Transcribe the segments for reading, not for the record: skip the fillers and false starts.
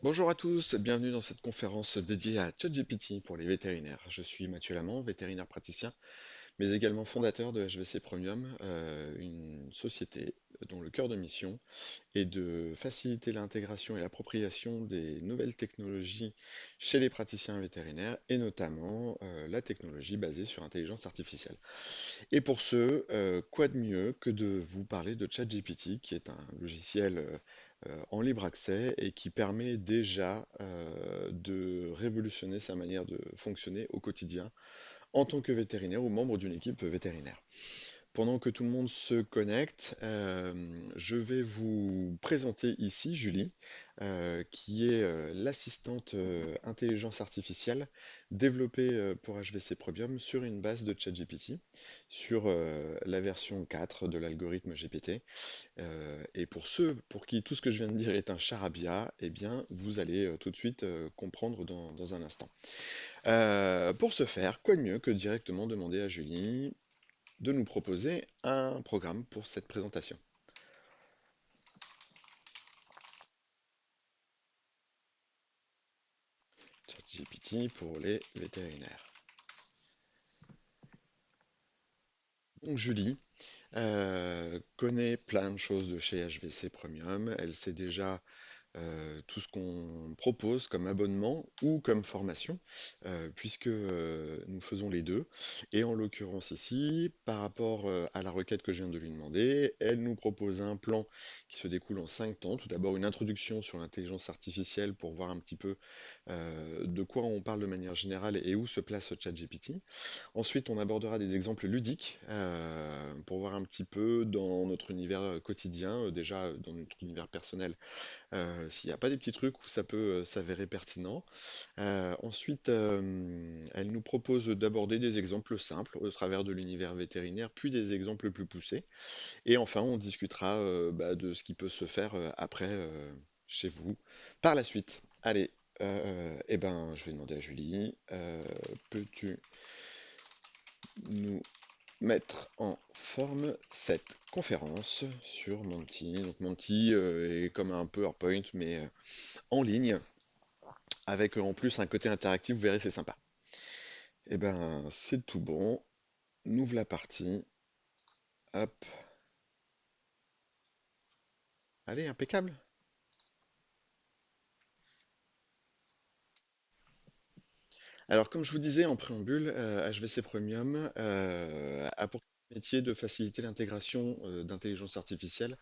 Bonjour à tous, bienvenue dans cette conférence dédiée à ChatGPT pour les vétérinaires. Je suis Mathieu Lamant, vétérinaire praticien, mais également fondateur de HVC Premium, une société dont le cœur de mission est de faciliter l'intégration et l'appropriation des nouvelles technologies chez les praticiens vétérinaires, et notamment la technologie basée sur intelligence artificielle. Et pour ce, quoi de mieux que de vous parler de ChatGPT, qui est un logiciel en libre accès et qui permet déjà de révolutionner sa manière de fonctionner au quotidien en tant que vétérinaire ou membre d'une équipe vétérinaire. Pendant que tout le monde se connecte, je vais vous présenter ici Julie, qui est l'assistante intelligence artificielle développée pour HVC Premium sur une base de ChatGPT, sur la version 4 de l'algorithme GPT. Et pour ceux pour qui tout ce que je viens de dire est un charabia, eh bien, vous allez tout de suite comprendre dans un instant. Pour ce faire, quoi de mieux que directement demander à Julie de nous proposer un programme pour cette présentation. ChatGPT pour les vétérinaires. Donc Julie connaît plein de choses de chez HVC Premium. Elle sait déjà tout ce qu'on propose comme abonnement ou comme formation, puisque nous faisons les deux. Et en l'occurrence ici, par rapport à la requête que je viens de lui demander, elle nous propose un plan qui se découle en 5 temps. Tout d'abord une introduction sur l'intelligence artificielle pour voir un petit peu de quoi on parle de manière générale et où se place ChatGPT. Ensuite, on abordera des exemples ludiques pour voir un petit peu dans notre univers quotidien, déjà dans notre univers personnel, s'il n'y a pas des petits trucs où ça peut s'avérer pertinent. Ensuite, elle nous propose d'aborder des exemples simples au travers de l'univers vétérinaire, puis des exemples plus poussés. Et enfin, on discutera de ce qui peut se faire après chez vous par la suite. Allez, eh ben, je vais demander à Julie, peux-tu nous mettre en forme cette conférence sur Monty? Donc Monty est comme un PowerPoint, mais en ligne, avec en plus un côté interactif, vous verrez, c'est sympa. Eh ben, c'est tout bon. On ouvre la partie. Hop. Allez, impeccable. Alors, comme je vous disais en préambule, HVC Premium a pour métier de faciliter l'intégration d'intelligence artificielle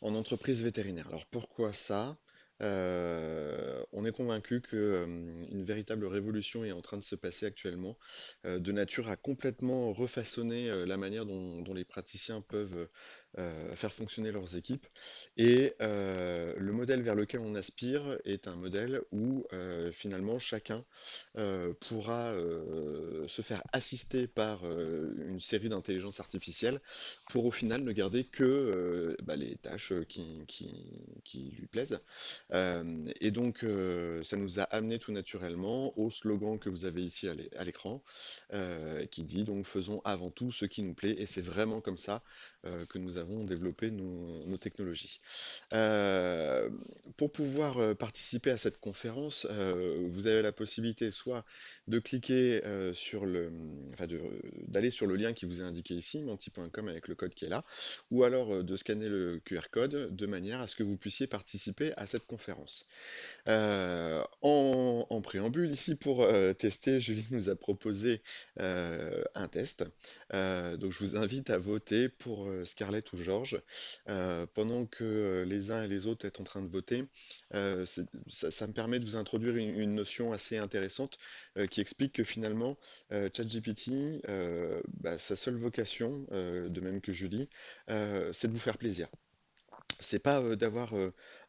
en entreprise vétérinaire. Alors, pourquoi ça? On est convaincu que une véritable révolution est en train de se passer actuellement, de nature à complètement refaçonner la manière dont les praticiens peuvent faire fonctionner leurs équipes. Et le modèle vers lequel on aspire est un modèle où finalement chacun pourra se faire assister par une série d'intelligence artificielle pour au final ne garder que les tâches qui lui plaisent. Et donc ça nous a amené tout naturellement au slogan que vous avez ici à l'écran, qui dit donc faisons avant tout ce qui nous plaît, et c'est vraiment comme ça que nous avons développé nos technologies. Euh, pour pouvoir participer à cette conférence, vous avez la possibilité soit de cliquer d'aller sur le lien qui vous est indiqué ici, menti.com avec le code qui est là, ou alors de scanner le QR code de manière à ce que vous puissiez participer à cette conférence. En préambule, ici pour tester, Julie nous a proposé un test. Donc je vous invite à voter pour Scarlett ou Georges. Pendant que les uns et les autres est en train de voter, ça me permet de vous introduire une notion assez intéressante qui explique que finalement, ChatGPT, sa seule vocation, de même que Julie, c'est de vous faire plaisir. C'est pas d'avoir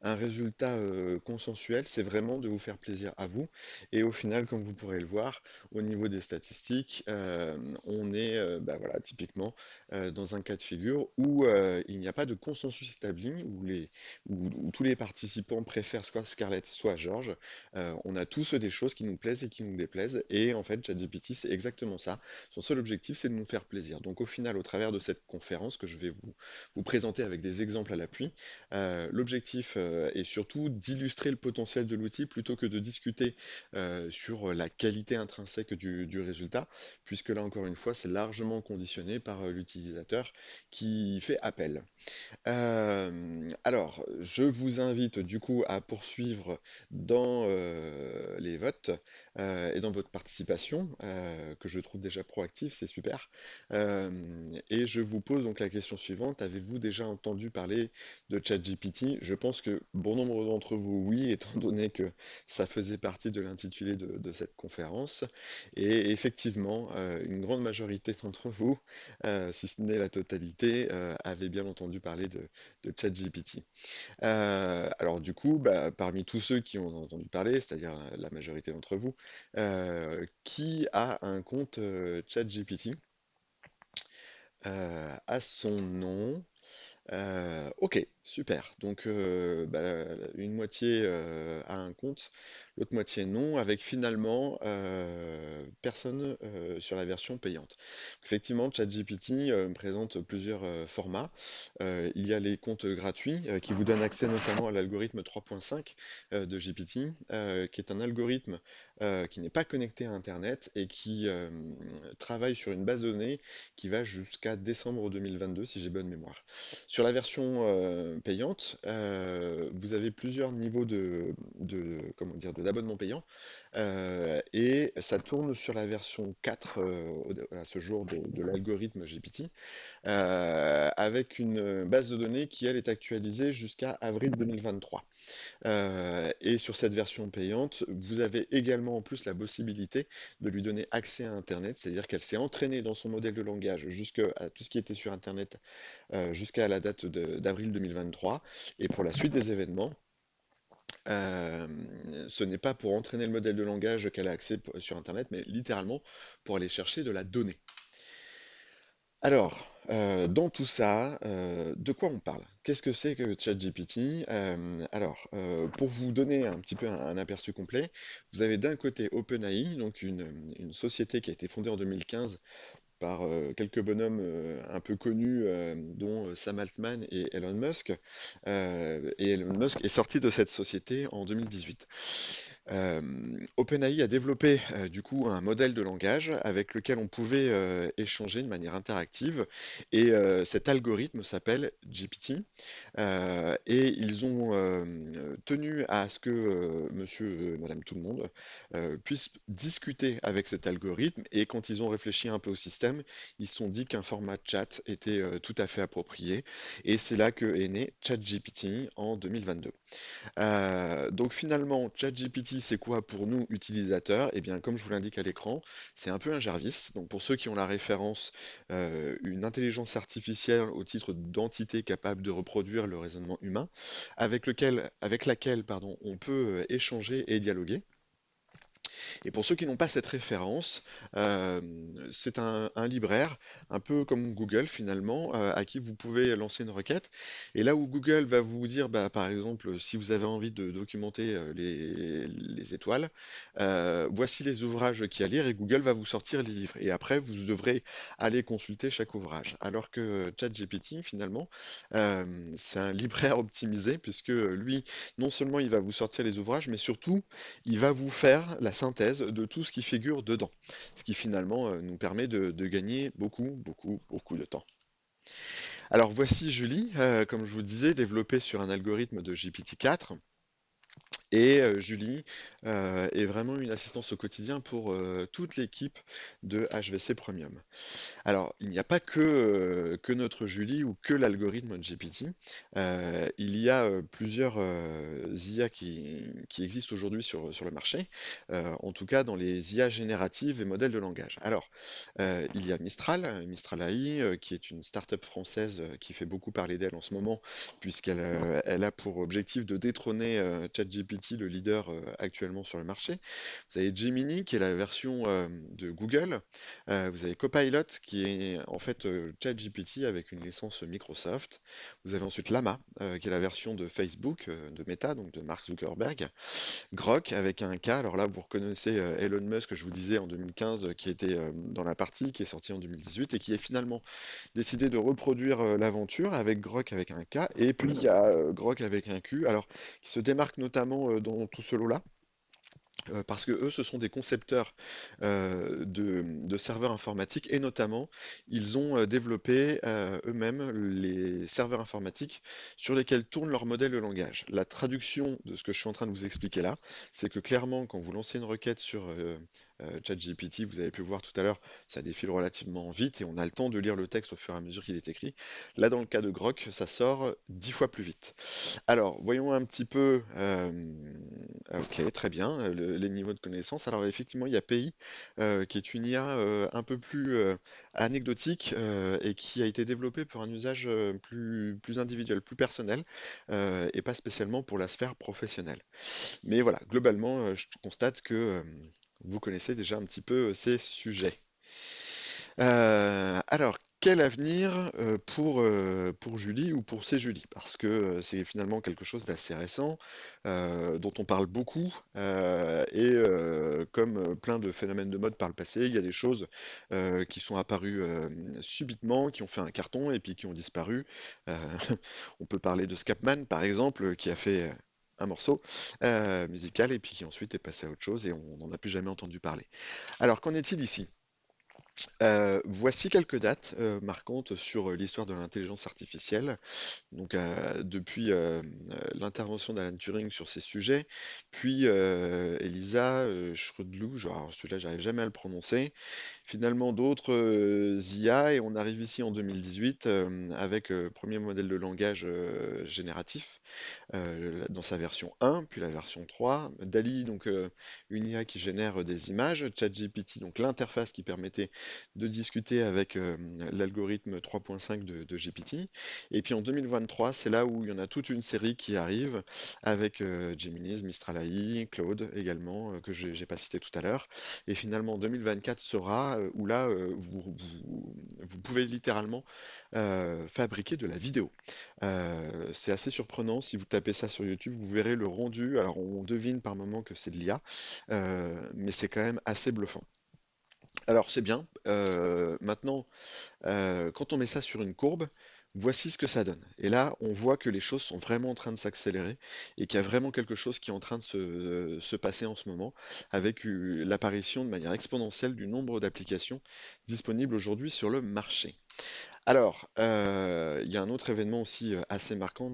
un résultat consensuel, c'est vraiment de vous faire plaisir à vous. Et au final, comme vous pourrez le voir, au niveau des statistiques, on est voilà, typiquement dans un cas de figure où il n'y a pas de consensus établi, où tous les participants préfèrent soit Scarlett, soit George. On a tous des choses qui nous plaisent et qui nous déplaisent. Et en fait, ChatGPT, c'est exactement ça. Son seul objectif, c'est de nous faire plaisir. Donc au final, au travers de cette conférence que je vais vous présenter avec des exemples à l'appui, gratuit. L'objectif est surtout d'illustrer le potentiel de l'outil plutôt que de discuter sur la qualité intrinsèque du résultat, puisque là encore une fois, c'est largement conditionné par l'utilisateur qui fait appel. Alors, je vous invite du coup à poursuivre dans les votes et dans votre participation, que je trouve déjà proactive, c'est super. Euh, et je vous pose donc la question suivante, avez-vous déjà entendu parler de ChatGPT? Je pense que bon nombre d'entre vous, oui, étant donné que ça faisait partie de l'intitulé de cette conférence. Et effectivement, une grande majorité d'entre vous, si ce n'est la totalité, avait bien entendu parler de ChatGPT. Alors du coup, bah, parmi tous ceux qui ont entendu parler, c'est-à-dire la majorité d'entre vous, qui a un compte ChatGPT à son nom? Ok, super. Donc, bah, une moitié a un compte, l'autre moitié non, avec finalement personne sur la version payante. Effectivement, ChatGPT présente plusieurs formats. Il y a les comptes gratuits qui vous donnent accès notamment à l'algorithme 3.5 de GPT, qui est un algorithme qui n'est pas connecté à Internet et qui travaille sur une base de données qui va jusqu'à décembre 2022, si j'ai bonne mémoire. Sur la version payante, vous avez plusieurs niveaux comment dire, d'abonnement payant, et ça tourne sur la version 4 à ce jour de l'algorithme GPT, avec une base de données qui, elle, est actualisée jusqu'à avril 2023. Et sur cette version payante, vous avez également en plus la possibilité de lui donner accès à Internet, c'est-à-dire qu'elle s'est entraînée dans son modèle de langage jusqu'à tout ce qui était sur Internet jusqu'à la date d'avril 2023. Et pour la suite des événements, euh, ce n'est pas pour entraîner le modèle de langage qu'elle a accès sur Internet, mais littéralement pour aller chercher de la donnée. Alors, dans tout ça, de quoi on parle? Qu'est-ce que c'est que ChatGPT? Pour vous donner un petit peu un aperçu complet, vous avez d'un côté OpenAI, donc une société qui a été fondée en 2015 par quelques bonhommes un peu connus, dont Sam Altman et Elon Musk. Et Elon Musk est sorti de cette société en 2018. Euh, OpenAI a développé du coup un modèle de langage avec lequel on pouvait échanger de manière interactive, et cet algorithme s'appelle GPT. Et ils ont tenu à ce que monsieur, madame tout le monde puisse discuter avec cet algorithme, et quand ils ont réfléchi un peu au système, ils se sont dit qu'un format chat était tout à fait approprié, et c'est là que est né ChatGPT en 2022. Donc finalement, ChatGPT, c'est quoi pour nous utilisateurs? Eh bien, comme je vous l'indique à l'écran, c'est un peu un Jarvis. Donc pour ceux qui ont la référence, une intelligence artificielle au titre d'entité capable de reproduire le raisonnement humain, avec laquelle, pardon, on peut échanger et dialoguer. Et pour ceux qui n'ont pas cette référence, euh, c'est un libraire, un peu comme Google finalement, à qui vous pouvez lancer une requête. Et là où Google va vous dire, bah, par exemple, si vous avez envie de documenter les étoiles, voici les ouvrages qu'il y a à lire, et Google va vous sortir les livres. Et après, vous devrez aller consulter chaque ouvrage. Alors que ChatGPT, finalement, c'est un libraire optimisé, puisque lui, non seulement il va vous sortir les ouvrages, mais surtout, il va vous faire la synthèse de tout ce qui figure dedans, ce qui finalement nous permet de gagner beaucoup, beaucoup, beaucoup de temps. Alors voici Julie, comme je vous disais, développée sur un algorithme de GPT-4. Et Julie est vraiment une assistance au quotidien pour toute l'équipe de HVC Premium. Alors, il n'y a pas que notre Julie ou que l'algorithme GPT. Il y a plusieurs IA qui existent aujourd'hui sur le marché, en tout cas dans les IA génératives et modèles de langage. Alors, il y a Mistral, Mistral AI, qui est une start-up française qui fait beaucoup parler d'elle en ce moment, puisqu'elle a pour objectif de détrôner ChatGPT ChatGPT, le leader actuellement sur le marché. Vous avez Gemini, qui est la version de Google. Vous avez Copilot, qui est en fait ChatGPT avec une licence Microsoft. Vous avez ensuite Llama, qui est la version de Facebook, de Meta, donc de Mark Zuckerberg. Grok avec un K. Alors là, vous reconnaissez Elon Musk, que je vous disais en 2015, qui était dans la partie, qui est sorti en 2018 et qui est finalement décidé de reproduire l'aventure avec Grok avec un K. Et puis il y a Grok avec un Q. Alors, qui se démarque notamment dans tout ce lot-là. Parce que eux, ce sont des concepteurs de serveurs informatiques et notamment, ils ont développé eux-mêmes les serveurs informatiques sur lesquels tourne leur modèle de langage. La traduction de ce que je suis en train de vous expliquer là, c'est que clairement, quand vous lancez une requête sur ChatGPT, vous avez pu voir tout à l'heure, ça défile relativement vite et on a le temps de lire le texte au fur et à mesure qu'il est écrit. Là, dans le cas de Grok, ça sort 10 fois plus vite. Alors, voyons un petit peu. Ok, très bien, les niveaux de connaissances. Alors, effectivement, il y a PI, qui est une IA un peu plus anecdotique et qui a été développée pour un usage plus individuel, plus personnel, et pas spécialement pour la sphère professionnelle. Mais voilà, globalement, je constate que vous connaissez déjà un petit peu ces sujets. Alors, quel avenir pour Julie ou pour ces Julie? Parce que c'est finalement quelque chose d'assez récent, dont on parle beaucoup, et comme plein de phénomènes de mode par le passé, il y a des choses qui sont apparues subitement, qui ont fait un carton et puis qui ont disparu. Euh, on peut parler de Scapman, par exemple, qui a fait un morceau musical et puis qui ensuite est passé à autre chose et on n'en a plus jamais entendu parler. Alors, qu'en est-il ici? Voici quelques dates marquantes sur l'histoire de l'intelligence artificielle. Donc, depuis l'intervention d'Alan Turing sur ces sujets, puis Elisa Schrödlou, genre celui-là, j'arrive jamais à le prononcer. Finalement, d'autres IA, et on arrive ici en 2018 avec premier modèle de langage génératif dans sa version 1, puis la version 3. DALL-E, donc une IA qui génère des images. ChatGPT, donc l'interface qui permettait de discuter avec l'algorithme 3.5 de GPT. Et puis en 2023, c'est là où il y en a toute une série qui arrive avec Gemini, Mistral AI, Claude également, que je n'ai pas cité tout à l'heure. Et finalement, 2024 sera où là, vous pouvez littéralement fabriquer de la vidéo. C'est assez surprenant, si vous tapez ça sur YouTube, vous verrez le rendu. Alors on devine par moment que c'est de l'IA, mais c'est quand même assez bluffant. Alors c'est bien. Maintenant, quand on met ça sur une courbe, voici ce que ça donne. Et là, on voit que les choses sont vraiment en train de s'accélérer et qu'il y a vraiment quelque chose qui est en train de se passer en ce moment, avec l'apparition de manière exponentielle du nombre d'applications disponibles aujourd'hui sur le marché. Alors, il y a un autre événement aussi assez marquant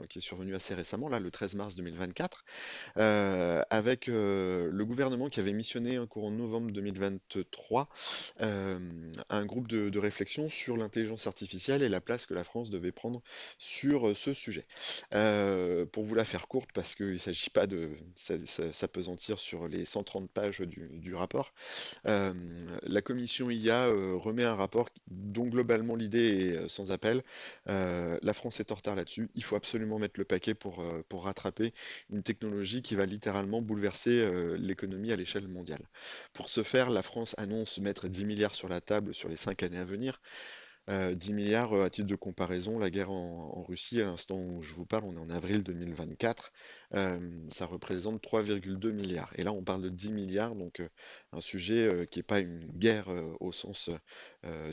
qui est survenu assez récemment, là, le 13 mars 2024, avec le gouvernement qui avait missionné un courant novembre 2023 un groupe de réflexion sur l'intelligence artificielle et la place que la France devait prendre sur ce sujet. Pour vous la faire courte, parce qu'il ne s'agit pas de s'apesantir sur les 130 pages du rapport, euh, la commission IA remet un rapport dont globalement l'idée est sans appel. La France est en retard là-dessus. Il faut absolument mettre le paquet pour rattraper une technologie qui va littéralement bouleverser l'économie à l'échelle mondiale. Pour ce faire, la France annonce mettre 10 milliards sur la table sur les 5 années à venir. 10 milliards, à titre de comparaison, la guerre en Russie, à l'instant où je vous parle, on est en avril 2024, ça représente 3,2 milliards. Et là, on parle de 10 milliards, donc un sujet qui n'est pas une guerre au sens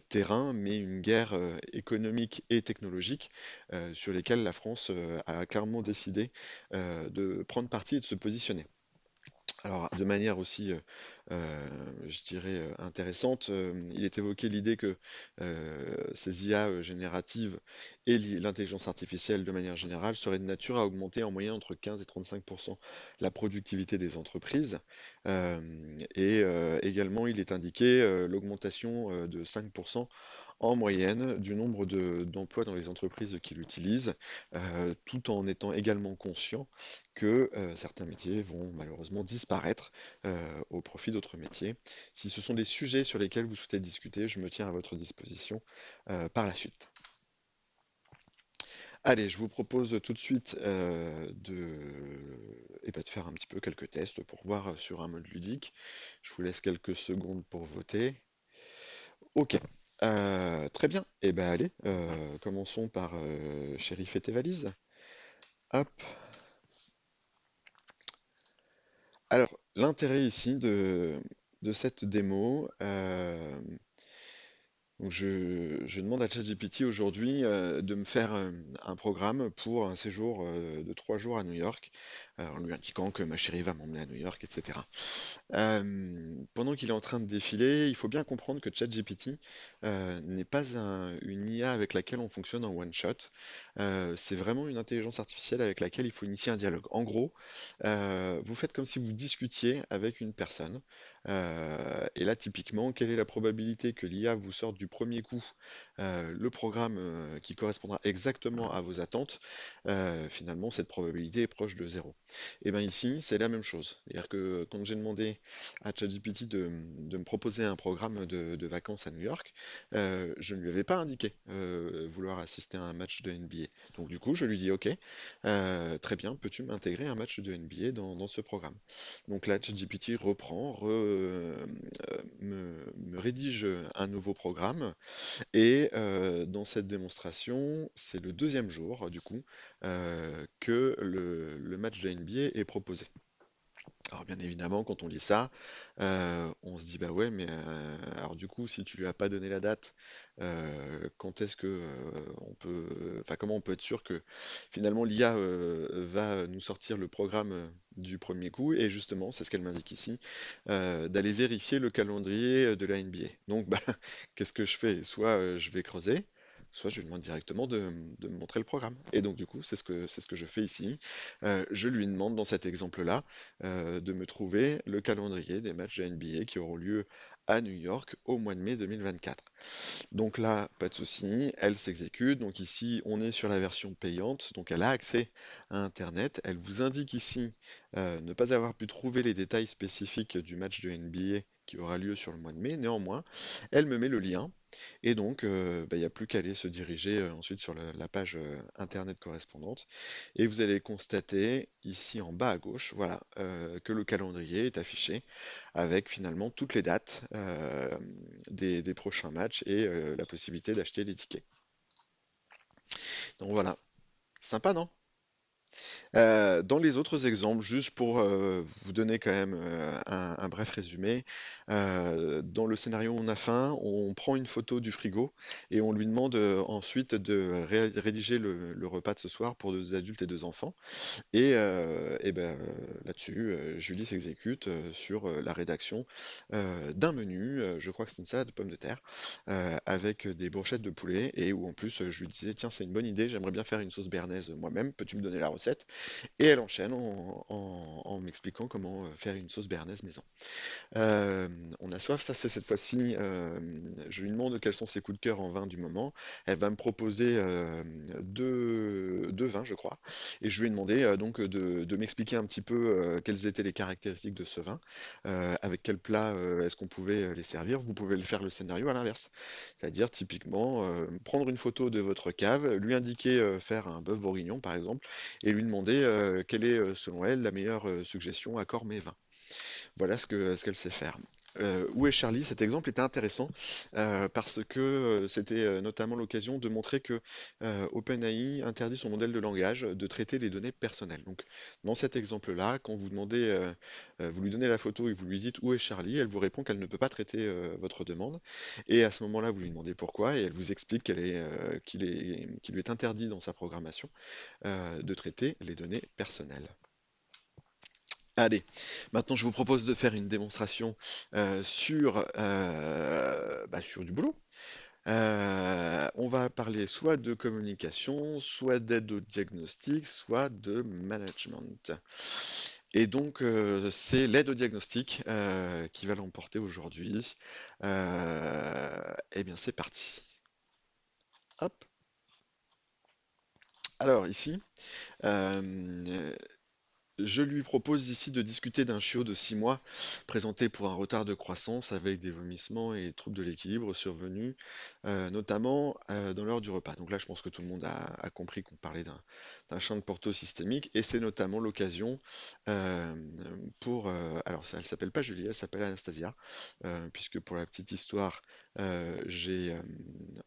terrain, mais une guerre économique et technologique sur lesquelles la France a clairement décidé de prendre parti et de se positionner. Alors, de manière aussi, je dirais, intéressante, il est évoqué l'idée que ces IA génératives et l'intelligence artificielle de manière générale seraient de nature à augmenter en moyenne entre 15 et 35% la productivité des entreprises. Et également, il est indiqué l'augmentation de 5% en moyenne du nombre d'emplois dans les entreprises qui l'utilisent, tout en étant également conscient que certains métiers vont malheureusement disparaître au profit d'autres métiers. Si ce sont des sujets sur lesquels vous souhaitez discuter, je me tiens à votre disposition par la suite. Allez, je vous propose tout de suite de faire un petit peu quelques tests pour voir sur un mode ludique. Je vous laisse quelques secondes pour voter. Ok. Très bien. Eh ben allez, commençons par Shérif et tes valises. Hop. Alors, l'intérêt ici de cette démo, donc je demande à ChatGPT aujourd'hui de me faire un programme pour un séjour de 3 jours à New York, en lui indiquant que ma chérie va m'emmener à New York, etc. Pendant qu'il est en train de défiler, il faut bien comprendre que ChatGPT n'est pas une IA avec laquelle on fonctionne en one shot. C'est vraiment une intelligence artificielle avec laquelle il faut initier un dialogue. En gros, vous faites comme si vous discutiez avec une personne. Et là, typiquement, quelle est la probabilité que l'IA vous sorte du premier coup le programme qui correspondra exactement à vos attentes? Finalement, cette probabilité est proche de zéro. Et bien ici, c'est la même chose. C'est-à-dire que quand j'ai demandé à ChatGPT de me proposer un programme de vacances à New York, je ne lui avais pas indiqué vouloir assister à un match de NBA. Donc du coup, je lui dis, OK, très bien, peux-tu m'intégrer un match de NBA dans ce programme? Donc là, ChatGPT reprend, me rédige un nouveau programme, et dans cette démonstration, c'est le deuxième jour, du coup, que le match de NBA est proposé. Alors bien évidemment, quand on lit ça, on se dit bah ouais, mais alors du coup, si tu lui as pas donné la date, quand est-ce que enfin comment on peut être sûr que finalement l'IA va nous sortir le programme du premier coup? Et justement, c'est ce qu'elle m'indique ici, d'aller vérifier le calendrier de la NBA. Donc bah, qu'est-ce que je fais? Soit je vais creuser. Soit je lui demande directement de me montrer le programme. Et donc du coup, c'est ce que je fais ici. Je lui demande dans cet exemple-là de me trouver le calendrier des matchs de NBA qui auront lieu à New York au mois de mai 2024. Donc là, pas de souci, elle s'exécute. Donc ici, on est sur la version payante. Donc elle a accès à Internet. Elle vous indique ici ne pas avoir pu trouver les détails spécifiques du match de NBA qui aura lieu sur le mois de mai. Néanmoins, elle me met le lien. Et donc, il n'y a plus qu'à aller se diriger ensuite sur la page Internet correspondante. Et vous allez constater ici en bas à gauche, voilà, que le calendrier est affiché avec finalement toutes les dates des prochains matchs et la possibilité d'acheter les tickets. Donc voilà, sympa, non? Dans les autres exemples, juste pour vous donner quand même un bref résumé, dans le scénario On a faim, on prend une photo du frigo et on lui demande ensuite de rédiger le repas de ce soir pour 2 adultes et 2 enfants. Et ben, là-dessus, Julie s'exécute sur la rédaction d'un menu, je crois que c'est une salade de pommes de terre, avec des brochettes de poulet, et où en plus je lui disais, tiens, c'est une bonne idée, j'aimerais bien faire une sauce béarnaise moi-même, peux-tu me donner la recette? Et elle enchaîne en m'expliquant comment faire une sauce béarnaise maison. Euh, on a soif, ça c'est cette fois-ci, je lui demande quels sont ses coups de cœur en vin du moment. Elle va me proposer deux vins, je crois, et je lui ai demandé donc de m'expliquer un petit peu quelles étaient les caractéristiques de ce vin, avec quel plat est-ce qu'on pouvait les servir. Vous pouvez le faire le scénario à l'inverse, c'est-à-dire typiquement prendre une photo de votre cave, lui indiquer faire un bœuf bourguignon par exemple, et lui demander quelle est selon elle la meilleure suggestion accord mets vin. Voilà ce qu'elle sait faire. Où est Charlie? Cet exemple était intéressant parce que c'était notamment l'occasion de montrer que OpenAI interdit son modèle de langage de traiter les données personnelles. Donc, dans cet exemple-là, quand vous demandez, vous lui donnez la photo et vous lui dites où est Charlie, elle vous répond qu'elle ne peut pas traiter votre demande. Et à ce moment-là, vous lui demandez pourquoi et elle vous explique qu'il lui est interdit dans sa programmation de traiter les données personnelles. Allez, maintenant je vous propose de faire une démonstration sur du boulot. On va parler soit de communication, soit d'aide au diagnostic, soit de management. Et donc c'est l'aide au diagnostic qui va l'emporter aujourd'hui. Eh bien c'est parti. Hop. Alors ici, euh, Je lui propose ici de discuter d'un chiot de 6 mois présenté pour un retard de croissance avec des vomissements et troubles de l'équilibre survenus, notamment dans l'heure du repas. Donc là, je pense que tout le monde a compris qu'on parlait d'un chien de Porto systémique et c'est notamment l'occasion euh, alors, elle s'appelle pas Julie, elle s'appelle Anastasia, puisque pour la petite histoire, j'ai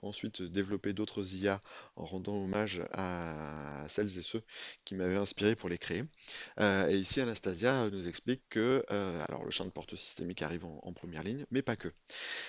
ensuite développé d'autres IA en rendant hommage à celles et ceux qui m'avaient inspiré pour les créer. Et ici, Anastasia nous explique que alors le champ de porte systémique arrive en première ligne, mais pas que.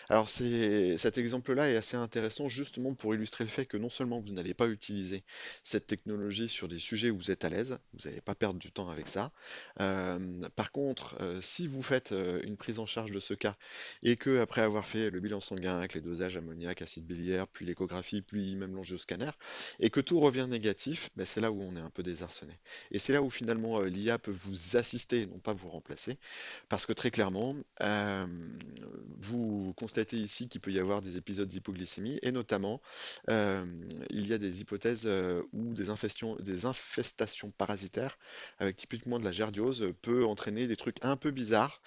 Alors cet exemple-là est assez intéressant justement pour illustrer le fait que non seulement vous n'allez pas utiliser cette technologie sur des sujets où vous êtes à l'aise, vous n'allez pas perdre du temps avec ça. Par contre, si vous faites une prise en charge de ce cas et que après avoir fait le bilan sanguin avec les dosages ammoniac, acide biliaire, puis l'échographie, puis même l'angioscanner, et que tout revient négatif, ben, c'est là où on est un peu désarçonné. Et c'est là où finalement l'IA peut vous assister, non pas vous remplacer, parce que très clairement, vous constatez ici qu'il peut y avoir des épisodes d'hypoglycémie et notamment euh, il y a des hypothèses où des infestations parasitaires avec typiquement de la gerdiose peut entraîner des trucs un peu bizarres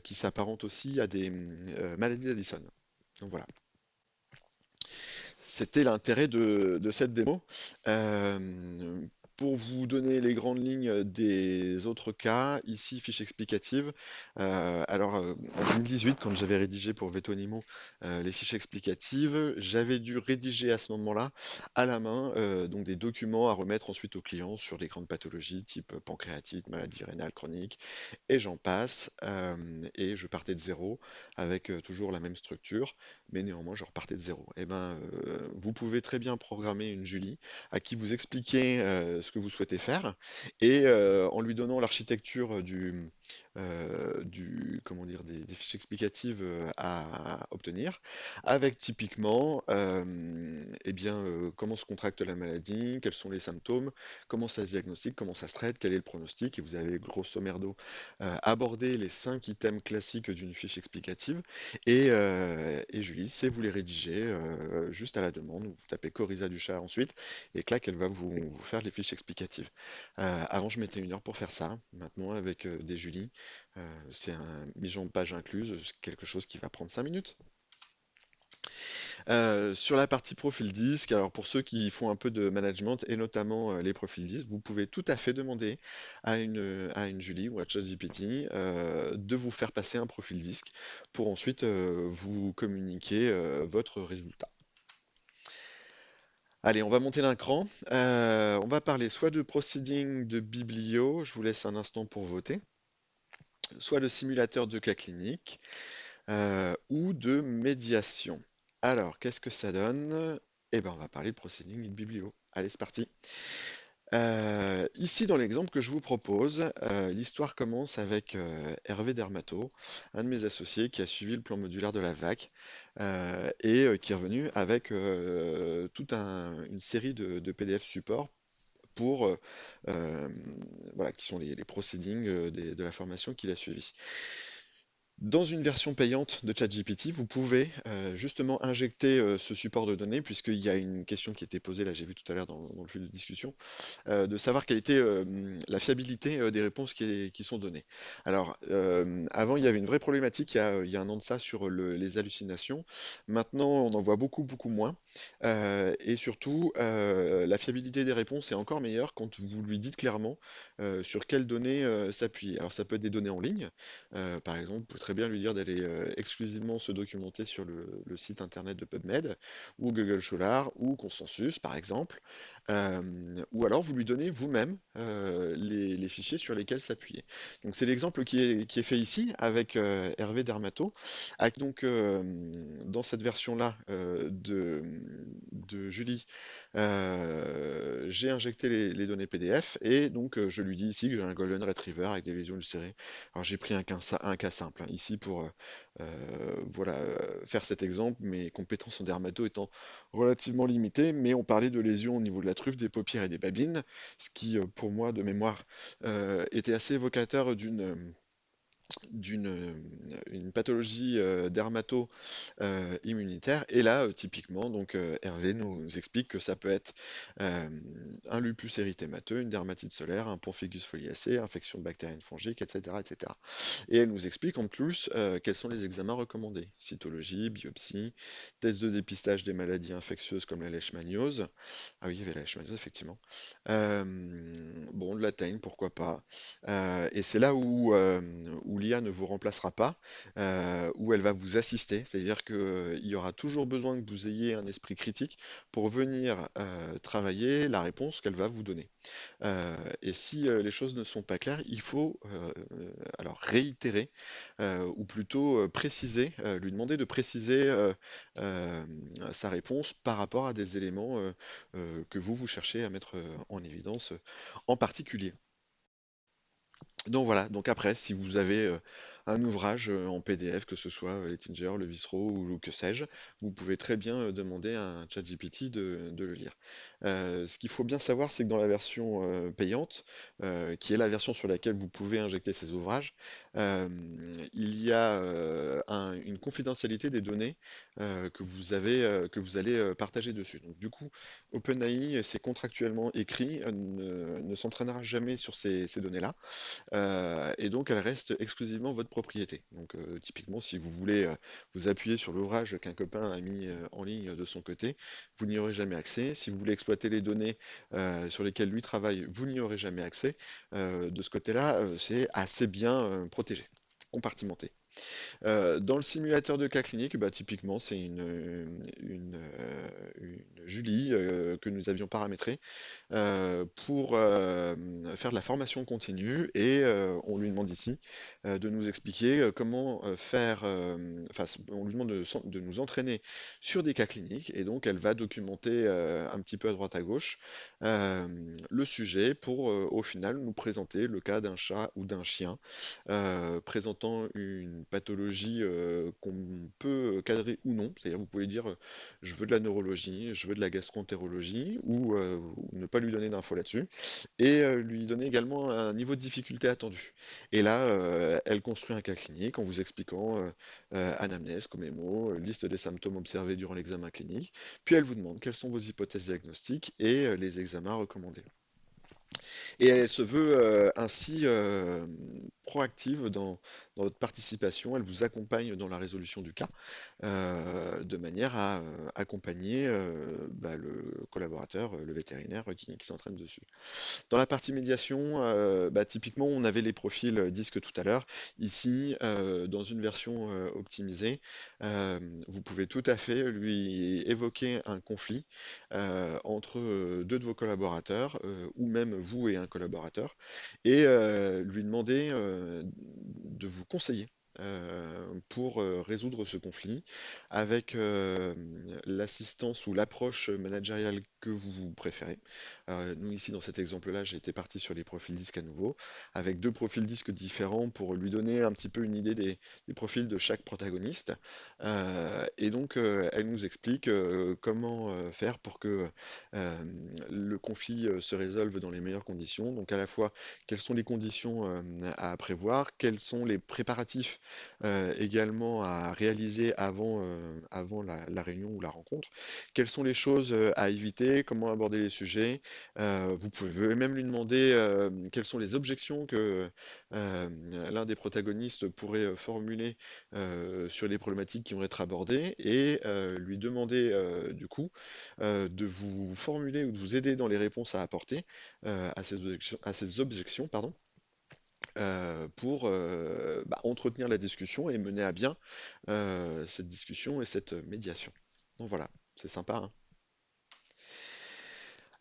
qui s'apparentent aussi à des maladies d'Addison. Donc voilà, c'était l'intérêt de cette démo. Euh, pour vous donner les grandes lignes des autres cas, ici fiche explicative. En 2018, quand j'avais rédigé pour Vetonimo les fiches explicatives, j'avais dû rédiger à ce moment-là à la main donc des documents à remettre ensuite aux clients sur les grandes pathologies type pancréatite, maladie rénale chronique, et j'en passe. Et je partais de zéro avec toujours la même structure mais néanmoins je repartais de zéro. Eh ben, vous pouvez très bien programmer une Julie à qui vous expliquez ce que vous souhaitez faire et en lui donnant l'architecture comment dire, des fiches explicatives à obtenir, avec typiquement eh bien, comment se contracte la maladie, quels sont les symptômes, comment ça se diagnostique, comment ça se traite, quel est le pronostic, et vous avez grosso merdo abordé les 5 items classiques d'une fiche explicative et Julie, c'est vous les rédiger juste à la demande. Vous tapez Coryza Duchard ensuite, et clac, elle va vous faire les fiches explicatives. Avant, je mettais 1 heure pour faire ça. Maintenant, avec des Julie, c'est un mise en page incluse, c'est quelque chose qui va prendre 5 minutes. Sur la partie profil disque, alors pour ceux qui font un peu de management et notamment les profils disques, vous pouvez tout à fait demander à une Julie ou à ChatGPT de vous faire passer un profil disque pour ensuite vous communiquer votre résultat. Allez, on va monter d'un cran. On va parler soit de proceeding de biblio, je vous laisse un instant pour voter, soit de simulateur de cas clinique, ou de médiation. Alors, qu'est-ce que ça donne? Eh ben, on va parler de proceeding et de biblio. Allez, c'est parti. Ici, dans l'exemple que je vous propose, l'histoire commence avec Hervé Dermato, un de mes associés qui a suivi le plan modulaire de la VAC et qui est revenu avec une série de PDF support pour voilà, qui sont les proceedings de la formation qu'il a suivie. Dans une version payante de ChatGPT, vous pouvez justement injecter ce support de données, puisqu'il y a une question qui était posée, là j'ai vu tout à l'heure dans le fil de discussion, de savoir quelle était la fiabilité des réponses qui sont données. Alors, avant, il y avait une vraie problématique, il y a 1 an de ça, sur les hallucinations. Maintenant, on en voit beaucoup, beaucoup moins. Et surtout, la fiabilité des réponses est encore meilleure quand vous lui dites clairement sur quelles données s'appuyer. Alors, ça peut être des données en ligne. Par exemple, vous pouvez très bien lui dire d'aller exclusivement se documenter sur le site internet de PubMed, ou Google Scholar, ou Consensus, par exemple. Ou alors vous lui donnez vous-même les fichiers sur lesquels s'appuyer. Donc c'est l'exemple qui est fait ici avec Hervé Dermato. Avec donc dans cette version-là de Julie, j'ai injecté les données PDF et donc je lui dis ici que j'ai un Golden Retriever avec des lésions ulcérées. Alors j'ai pris un cas simple hein, ici pour voilà, faire cet exemple, mes compétences en dermato étant relativement limitées, mais on parlait de lésions au niveau de la truffe, des paupières et des babines, ce qui pour moi de mémoire était assez évocateur une pathologie immunitaire. Et là, typiquement, donc Hervé nous explique que ça peut être euh, un lupus érythémateux, une dermatite solaire, un pemphigus foliacé, infection bactérienne fongique, etc., etc. Et elle nous explique en plus quels sont les examens recommandés. Cytologie, biopsie, test de dépistage des maladies infectieuses comme la leishmaniose. Ah oui, il y avait la leishmaniose, effectivement. Euh, bon, de la teigne, pourquoi pas. Et c'est là où l'IA ne vous remplacera pas, où elle va vous assister. C'est-à-dire qu'il y aura toujours besoin que vous ayez un esprit critique pour venir travailler la réponse qu'elle va vous donner. Et si les choses ne sont pas claires, il faut alors réitérer, ou plutôt préciser, lui demander de préciser euh, sa réponse par rapport à des éléments que vous cherchez à mettre en évidence en particulier. Donc voilà, donc après, si vous avez un ouvrage en PDF, que ce soit Lettinger, le Vicereau ou que sais-je, vous pouvez très bien demander à un ChatGPT de le lire. Ce qu'il faut bien savoir, c'est que dans la version payante, qui est la version sur laquelle vous pouvez injecter ces ouvrages, euh, il y a une confidentialité des données que vous allez partager dessus. Donc du coup, OpenAI, c'est contractuellement écrit, ne s'entraînera jamais sur ces données-là. Et donc elle reste exclusivement votre propriété. Donc typiquement, si vous voulez vous appuyer sur l'ouvrage qu'un copain a mis en ligne de son côté, vous n'y aurez jamais accès. Si vous voulez exploiter les données sur lesquelles lui travaille, vous n'y aurez jamais accès. De ce côté-là, c'est assez bien protégé, compartimenté. Dans le simulateur de cas clinique, bah, typiquement, c'est une Julie que nous avions paramétrée pour faire de la formation continue et on lui demande ici de nous expliquer comment faire, enfin, on lui demande de nous entraîner sur des cas cliniques et donc elle va documenter un petit peu à droite à gauche euh, le sujet pour au final nous présenter le cas d'un chat ou d'un chien présentant une pathologie qu'on peut cadrer ou non, c'est-à-dire vous pouvez dire je veux de la neurologie, je veux de la gastroentérologie, ou ne pas lui donner d'infos là-dessus, et lui donner également un niveau de difficulté attendu. Et là, elle construit un cas clinique en vous expliquant anamnèse, comémo, liste des symptômes observés durant l'examen clinique, puis elle vous demande quelles sont vos hypothèses diagnostiques et les examens recommandés. Et elle se veut ainsi proactive dans votre participation, elle vous accompagne dans la résolution du cas, de manière à accompagner bah, le collaborateur, le vétérinaire qui s'entraîne dessus. Dans la partie médiation, bah, typiquement, on avait les profils disques tout à l'heure. Ici, dans une version optimisée, vous pouvez tout à fait lui évoquer un conflit entre deux de vos collaborateurs, ou même vous et un collaborateur, et lui demander de vous conseiller pour résoudre ce conflit avec l'assistance ou l'approche managériale que vous préférez. Nous ici dans cet exemple-là, j'ai été parti sur les profils disques à nouveau, avec deux profils disques différents pour lui donner un petit peu une idée des profils de chaque protagoniste. Et donc elle nous explique comment faire pour que euh, le conflit se résolve dans les meilleures conditions. Donc à la fois quelles sont les conditions à prévoir, quels sont les préparatifs également à réaliser avant la réunion ou la rencontre, quelles sont les choses à éviter, comment aborder les sujets. Vous pouvez même lui demander quelles sont les objections que l'un des protagonistes pourrait formuler sur les problématiques qui vont être abordées et lui demander du coup de vous formuler ou de vous aider dans les réponses à apporter à ces objections, pardon, pour bah, entretenir la discussion et mener à bien cette discussion et cette médiation. Donc voilà, c'est sympa, hein.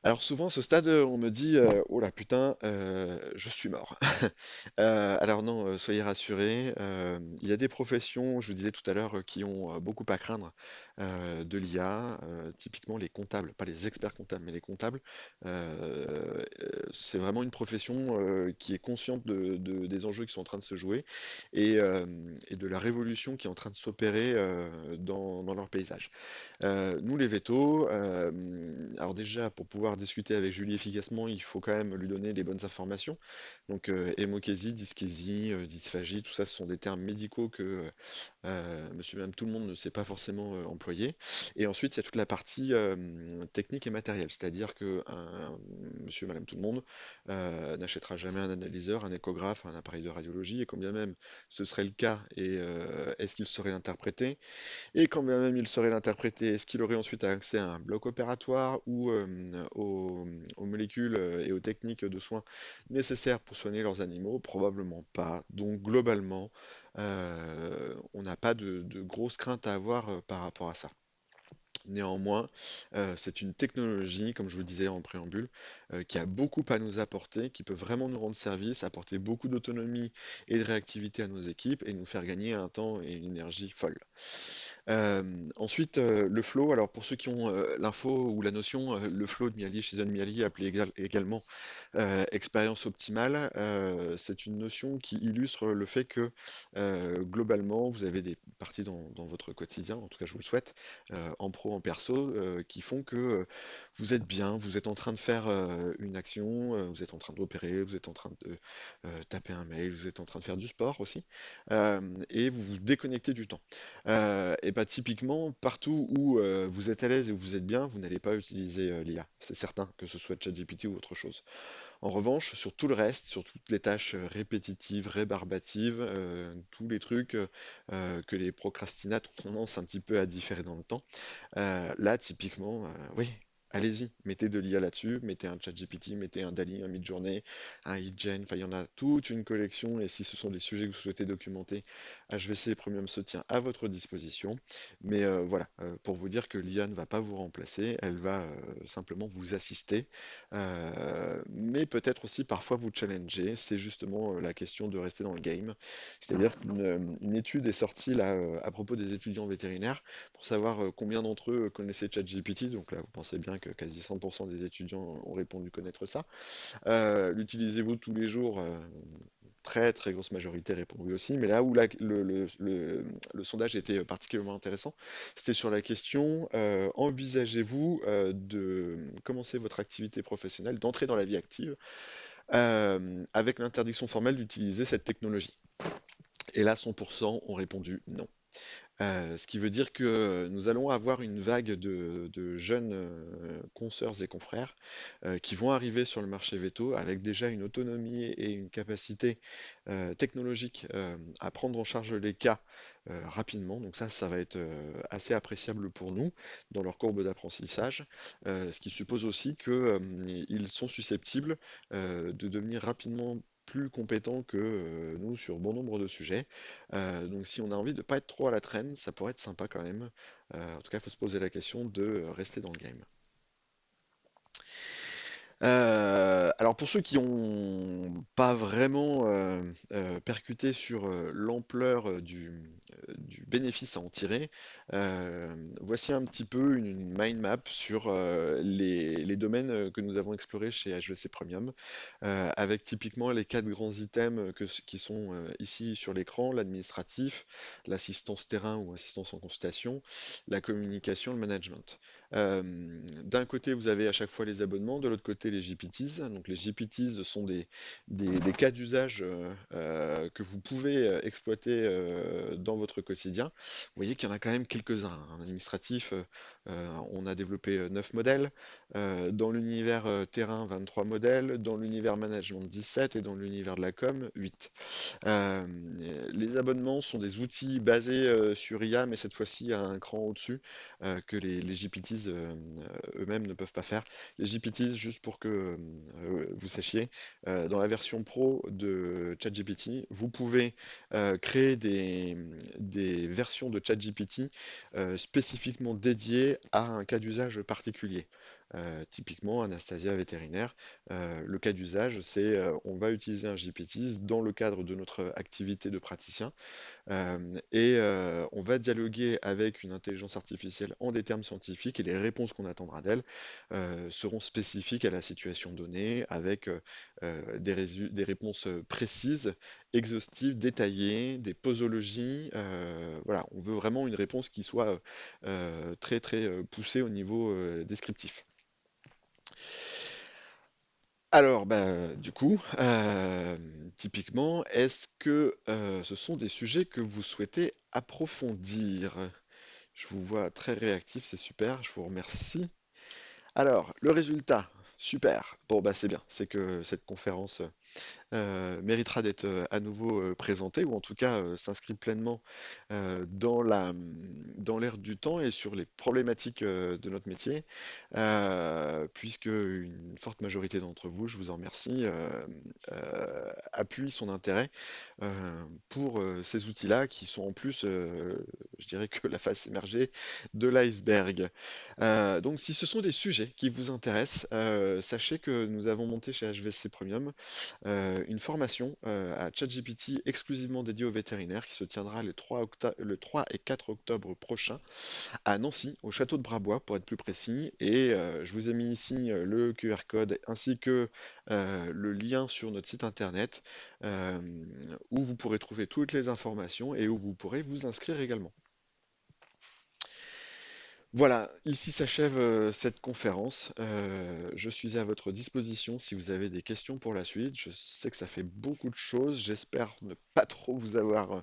Alors souvent, à ce stade, on me dit oh là putain, je suis mort. Alors non, soyez rassurés. Il y a des professions, je vous disais tout à l'heure, qui ont beaucoup à craindre de l'IA. Typiquement les comptables, pas les experts comptables, mais les comptables. C'est vraiment une profession qui est consciente des enjeux qui sont en train de se jouer et de la révolution qui est en train de s'opérer dans leur paysage. Nous, les vétos, alors déjà, pour pouvoir pouvoir discuter avec Julie efficacement, il faut quand même lui donner les bonnes informations. Donc, hémochésie, dyskésie, dysphagie, tout ça, ce sont des termes médicaux que monsieur et madame tout le monde ne sait pas forcément employer. Et ensuite, il y a toute la partie technique et matérielle, c'est-à-dire que monsieur et madame tout le monde n'achètera jamais un analyseur, un échographe, un appareil de radiologie, et quand bien même ce serait le cas, et est-ce qu'il saurait l'interpréter? Et quand bien même il saurait l'interpréter, est-ce qu'il aurait ensuite accès à un bloc opératoire ou aux molécules et aux techniques de soins nécessaires pour soigner leurs animaux? Probablement pas. Donc globalement, on n'a pas de grosses craintes à avoir par rapport à ça. Néanmoins, c'est une technologie, comme je vous le disais en préambule, qui a beaucoup à nous apporter, qui peut vraiment nous rendre service, apporter beaucoup d'autonomie et de réactivité à nos équipes et nous faire gagner un temps et une énergie folle. Euh, Ensuite, le flow. Alors pour ceux qui ont l'info ou la notion, le flow de Mihaly, Csikszentmihalyi, appelé également expérience optimale, c'est une notion qui illustre le fait que globalement, vous avez des parties dans votre quotidien, en tout cas je vous le souhaite, en pro, en perso, qui font que vous êtes bien, vous êtes en train de faire une action, vous êtes en train d'opérer, vous êtes en train de taper un mail, vous êtes en train de faire du sport aussi, et vous vous déconnectez du temps. Et bah typiquement, partout où vous êtes à l'aise et où vous êtes bien, vous n'allez pas utiliser l'IA, c'est certain, que ce soit ChatGPT ou autre chose. En revanche, sur tout le reste, sur toutes les tâches répétitives, rébarbatives, tous les trucs que les procrastinateurs ont tendance un petit peu à différer dans le temps, là, typiquement, oui, allez-y, mettez de l'IA là-dessus, mettez un ChatGPT, mettez un DALL-E, un Midjourney, un HeyGen, enfin, il y en a toute une collection, et si ce sont des sujets que vous souhaitez documenter, HVC Premium se tient à votre disposition. Mais voilà, pour vous dire que l'IA ne va pas vous remplacer, elle va simplement vous assister, mais peut-être aussi parfois vous challenger. C'est justement la question de rester dans le game. C'est-à-dire qu'une étude est sortie là à propos des étudiants vétérinaires pour savoir combien d'entre eux connaissaient ChatGPT. Donc là, vous pensez bien que quasi 100% des étudiants ont répondu connaître ça. L'utilisez-vous tous les jours? Très très grosse majorité répond oui aussi, mais là où le sondage était particulièrement intéressant, c'était sur la question envisagez-vous de commencer votre activité professionnelle, d'entrer dans la vie active avec l'interdiction formelle d'utiliser cette technologie? Et là, 100% ont répondu non. Ce qui veut dire que nous allons avoir une vague de jeunes consoeurs et confrères qui vont arriver sur le marché veto avec déjà une autonomie et une capacité technologique à prendre en charge les cas rapidement. Donc ça va être assez appréciable pour nous dans leur courbe d'apprentissage, ce qui suppose aussi qu'ils sont susceptibles de devenir rapidement plus compétents que nous sur bon nombre de sujets. Donc si on a envie de pas être trop à la traîne, ça pourrait être sympa quand même. En tout cas, il faut se poser la question de rester dans le game. Alors pour ceux qui n'ont pas vraiment percuté sur l'ampleur du bénéfice à en tirer, voici un petit peu une mind map sur les domaines que nous avons explorés chez HVC Premium, avec typiquement les quatre grands items qui sont ici sur l'écran: l'administratif, l'assistance terrain ou assistance en consultation, la communication, le management. Euh, D'un côté, vous avez à chaque fois les abonnements, de l'autre côté, les GPTs. Donc, les GPTs sont des cas d'usage que vous pouvez exploiter dans votre quotidien. Vous voyez qu'il y en a quand même quelques-uns, hein. En administratif, on a développé 9 modèles. Dans l'univers terrain, 23 modèles. Dans l'univers management, 17. Et dans l'univers de la com, 8. Euh, les abonnements sont des outils basés sur IA, mais cette fois-ci à un cran au-dessus que les GPTs eux-mêmes ne peuvent pas faire. Les GPTs, juste pour que vous sachiez, dans la version pro de ChatGPT, vous pouvez créer des versions de ChatGPT spécifiquement dédiées à un cas d'usage particulier. Typiquement, Anastasia vétérinaire, le cas d'usage, c'est on va utiliser un GPT dans le cadre de notre activité de praticien et on va dialoguer avec une intelligence artificielle en des termes scientifiques et les réponses qu'on attendra d'elle seront spécifiques à la situation donnée avec des réponses précises, exhaustives, détaillées, des posologies. Voilà, on veut vraiment une réponse qui soit très très poussée au niveau descriptif. Alors, bah, du coup, typiquement, est-ce que ce sont des sujets que vous souhaitez approfondir? Je vous vois très réactif, c'est super, je vous remercie. Alors, le résultat, super. Bon, bah c'est bien, c'est que cette conférence méritera d'être à nouveau présenté, ou en tout cas s'inscrit pleinement dans l'air du temps et sur les problématiques de notre métier, puisque une forte majorité d'entre vous, je vous en remercie, appuie son intérêt pour ces outils-là qui sont en plus, je dirais que la face émergée de l'iceberg. Donc si ce sont des sujets qui vous intéressent, sachez que nous avons monté chez HVC Premium une formation à ChatGPT exclusivement dédiée aux vétérinaires qui se tiendra le 3 et 4 octobre prochain à Nancy, au château de Brabois pour être plus précis. Et je vous ai mis ici le QR code ainsi que le lien sur notre site internet euh, où vous pourrez trouver toutes les informations et où vous pourrez vous inscrire également. Voilà, ici s'achève cette conférence. Je suis à votre disposition si vous avez des questions pour la suite. Je sais que ça fait beaucoup de choses. J'espère ne pas trop vous avoir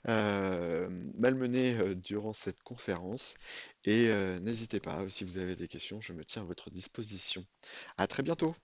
malmené durant cette conférence. Et n'hésitez pas, si vous avez des questions, je me tiens à votre disposition. À très bientôt.